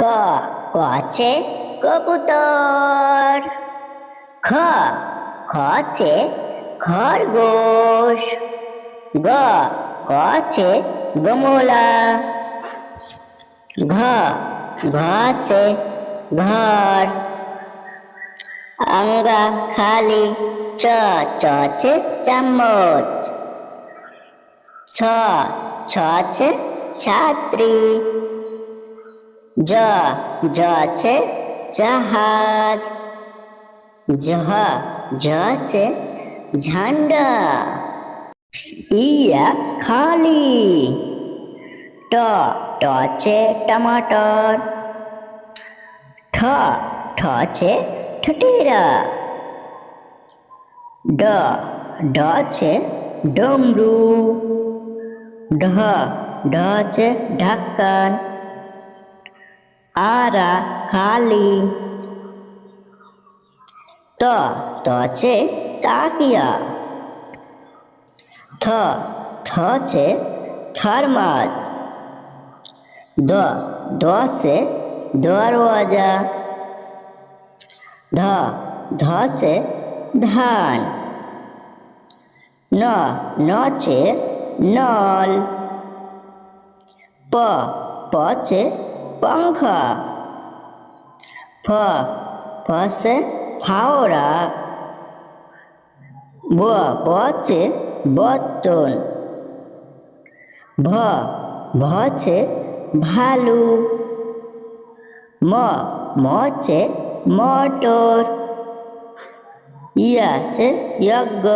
ক আছে কবুতর। খ আছে খরগোশ। গ আছে গমলা। ঘ আছে ঘর। আঙ্গা খালি। চ আছে চামচ। ছ আছে ছাত্রী। জ আছে জাহাজ। ঝ আছে ঝান্ডা। ইয়া খালি। ট আছে টমাটর। ঠ আছে ঠটেরা। ড আছে ডমরু। ঢ আছে ঢাক্কান। আরা খালি। ত আছে তাকিয়া। থ আছে থার্মাস। দ আছে দরওয়াজা। ধ আছে ধান। ন আছে নল। প আছে पंखा। फ আছে ফাওড়া। ব আছে বর্তন। ভ আছে ভালু। ম আছে মোটর। ই আছে যজ্ঞ।